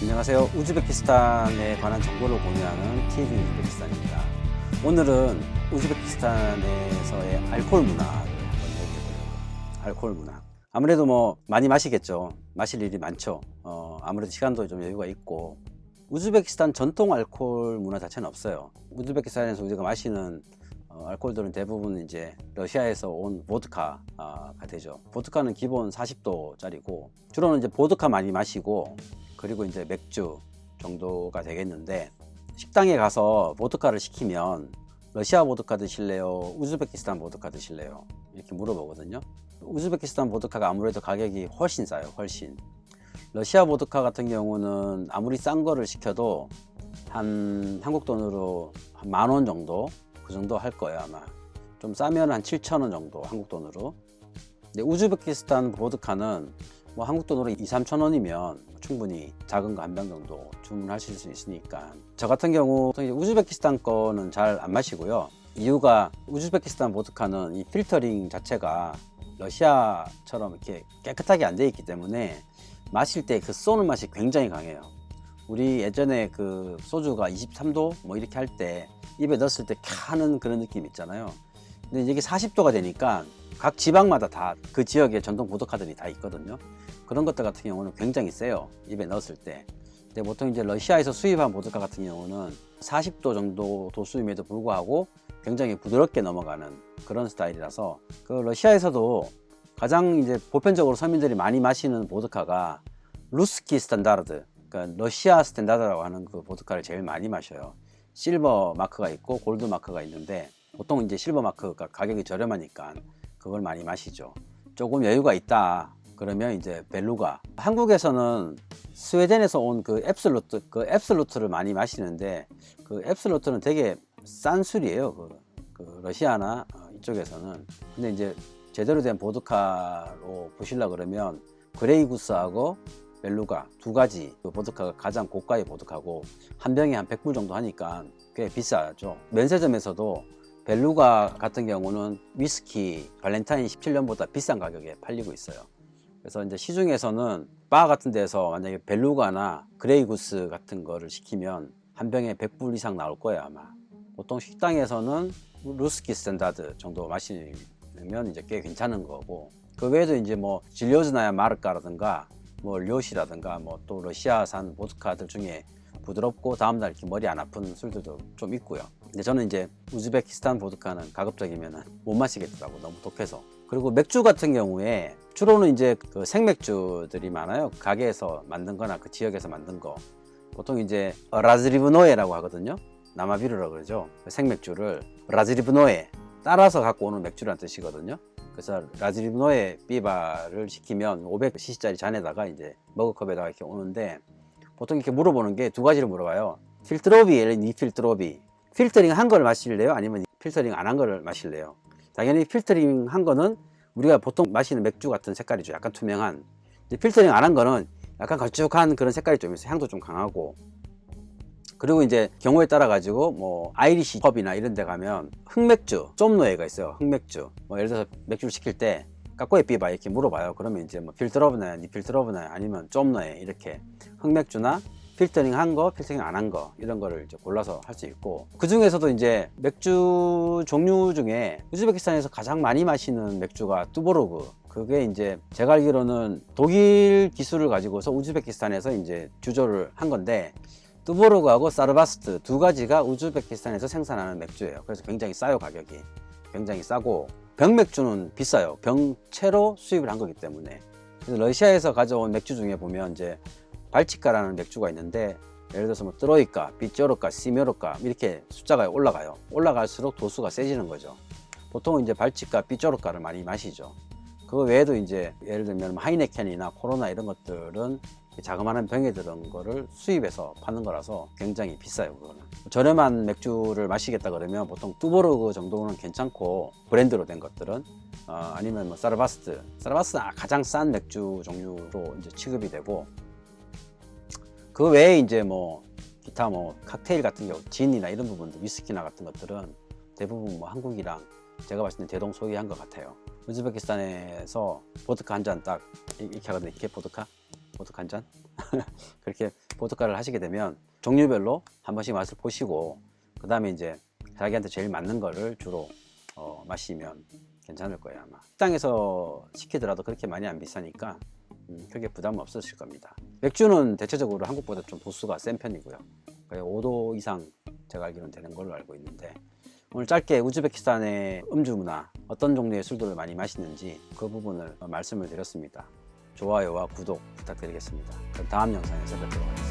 안녕하세요. 우즈베키스탄에 관한 정보를 공유하는 TV 우즈베키스탄입니다. 오늘은 우즈베키스탄에서의 알코올 문화를 한번 얘기해 보려고. 알코올 문화. 아무래도 뭐 많이 마시겠죠. 마실 일이 많죠. 아무래도 시간도 좀 여유가 있고. 우즈베키스탄 전통 알코올 문화 자체는 없어요. 우즈베키스탄에서 우리가 마시는 알코올들은 대부분 이제 러시아에서 온 보드카가 되죠. 보드카는 기본 40도짜리고 주로는 이제 보드카 많이 마시고 그리고 이제 맥주 정도가 되겠는데, 식당에 가서 보드카를 시키면 러시아 보드카 드실래요? 우즈베키스탄 보드카 드실래요? 이렇게 물어보거든요. 우즈베키스탄 보드카가 아무래도 가격이 훨씬 싸요. 훨씬. 러시아 보드카 같은 경우는 아무리 싼 거를 시켜도 한 한국 돈으로 한 10,000원 정도, 그 정도 할 거예요 아마. 좀 싸면 한 7,000원 정도 한국 돈으로. 근데 우즈베키스탄 보드카는 뭐 한국 돈으로 2-3,000원이면 충분히 작은 거 한 병 정도 주문하실 수 있으니까. 저 같은 경우 우즈베키스탄 거는 잘 안 마시고요. 이유가 우즈베키스탄 보드카는 이 필터링 자체가 러시아처럼 이렇게 깨끗하게 안 되어 있기 때문에 마실 때 그 쏘는 맛이 굉장히 강해요. 우리 예전에 그 소주가 23도 뭐 이렇게 할 때 입에 넣었을 때 캬는 그런 느낌 있잖아요. 근데 이게 40도가 되니까 각 지방마다 다 그 지역의 전통 보드카들이 다 있거든요. 그런 것들 같은 경우는 굉장히 세요, 입에 넣었을 때. 근데 보통 이제 러시아에서 수입한 보드카 같은 경우는 40도 정도 도수임에도 불구하고 굉장히 부드럽게 넘어가는 그런 스타일이라서, 그 러시아에서도 가장 이제 보편적으로 서민들이 많이 마시는 보드카가 루스키 스탠다르드, 그러니까 러시아 스탠다드라고 하는 그 보드카를 제일 많이 마셔요. 실버 마크가 있고 골드 마크가 있는데, 보통 이제 실버 마크가 가격이 저렴하니까 그걸 많이 마시죠. 조금 여유가 있다 그러면 이제 벨루가. 한국에서는 스웨덴에서 온 그 앱솔루트를 많이 마시는데, 그 앱솔루트는 되게 싼 술이에요. 그 러시아나 이쪽에서는. 근데 이제 제대로 된 보드카로 보시려 그러면 그레이구스하고 벨루가 두 가지 그 보드카가 가장 고가의 보드카고, 한 병에 한 100불 정도 하니까 꽤 비싸죠. 면세점에서도 벨루가 같은 경우는 위스키 발렌타인 17년보다 비싼 가격에 팔리고 있어요. 그래서 이제 시중에서는 바 같은 데서 만약에 벨루가나 그레이구스 같은 거를 시키면 한 병에 100불 이상 나올 거예요 아마. 보통 식당에서는 루스키 스탠다드 정도 마시면 이제 꽤 괜찮은 거고, 그 외에도 이제 뭐 질료즈나야 마르카라든가 뭐 료시라든가 뭐 또 러시아산 보드카들 중에 부드럽고 다음날 이렇게 머리 안 아픈 술들도 좀 있고요. 근데 저는 이제 우즈베키스탄 보드카는 가급적이면 못 마시겠더라고, 너무 독해서. 그리고 맥주 같은 경우에 주로는 이제 그 생맥주들이 많아요. 가게에서 만든 거나 그 지역에서 만든 거. 보통 이제 라즈리브노에라고 하거든요. 나마비루라고 그러죠. 그 생맥주를 라즈리브노에 따라서 갖고 오는 맥주란 뜻이거든요. 그래서 라즈리브노에 삐바를 시키면 500cc짜리 잔에다가 이제 머그컵에다가 이렇게 오는데, 보통 이렇게 물어보는 게 두 가지를 물어봐요. 필트로비, 니 필트로비. 필터링 한 걸 마실래요? 아니면 필터링 안 한 거를 마실래요? 당연히 필터링 한 거는 우리가 보통 마시는 맥주 같은 색깔이죠. 약간 투명한. 필터링 안 한 거는 약간 걸쭉한 그런 색깔이 좀 있어요. 향도 좀 강하고. 그리고 이제 경우에 따라 가지고 뭐 아이리시 펍이나 이런 데 가면 흑맥주, 쫌노에가 있어요. 흑맥주. 뭐 예를 들어서 맥주를 시킬 때 까꼬에 삐바 이렇게 물어봐요. 그러면 이제 뭐 필터러브나요, 니 필터러브나요, 아니면 쫌노에, 이렇게 흑맥주나 필터링 한 거, 필터링 안 한 거, 이런 거를 이제 골라서 할 수 있고, 그 중에서도 이제 맥주 종류 중에 우즈베키스탄에서 가장 많이 마시는 맥주가 뚜보르그. 그게 이제 제가 알기로는 독일 기술을 가지고서 우즈베키스탄에서 이제 주조를 한 건데, 뚜보르그하고 사르바스트 두 가지가 우즈베키스탄에서 생산하는 맥주예요. 그래서 굉장히 싸요. 가격이 굉장히 싸고, 병맥주는 비싸요. 병채로 수입을 한 거기 때문에. 그래서 러시아에서 가져온 맥주 중에 보면 이제 발치카라는 맥주가 있는데, 예를 들어서 뭐 트로이카, 비쪼르카, 시메르카 이렇게 숫자가 올라가요. 올라갈수록 도수가 세지는 거죠. 보통 이제 발치카, 비쪼르카를 많이 마시죠. 그 외에도 이제 예를 들면 하이네켄이나 코로나 이런 것들은 자그마한 병에 들은 거를 수입해서 파는 거라서 굉장히 비싸요. 그거는 저렴한 맥주를 마시겠다 그러면 보통 뚜보르그 정도는 괜찮고, 브랜드로 된 것들은 아니면 뭐 사르바스트 가장 싼 맥주 종류로 이제 취급이 되고, 그 외에 이제 뭐 기타 뭐 칵테일 같은 경우 진이나 이런 부분들, 위스키나 같은 것들은 대부분 뭐 한국이랑 제가 봤을 때 대동소이한 것 같아요. 우즈베키스탄에서 보드카 한 잔 딱 이렇게 하거든요. 이렇게 보드카 한 잔 그렇게 보드카를 하시게 되면 종류별로 한 번씩 맛을 보시고 그 다음에 이제 자기한테 제일 맞는 거를 주로 마시면 괜찮을 거예요. 아마 식당에서 시키더라도 그렇게 많이 안 비싸니까 크게 부담 없으실 겁니다. 맥주는 대체적으로 한국보다 좀 도수가 센 편이고요. 거의 5도 이상 제가 알기로는 되는 걸로 알고 있는데, 오늘 짧게 우즈베키스탄의 음주 문화, 어떤 종류의 술들을 많이 마시는지 그 부분을 말씀을 드렸습니다. 좋아요와 구독 부탁드리겠습니다. 그럼 다음 영상에서 뵙도록 하겠습니다.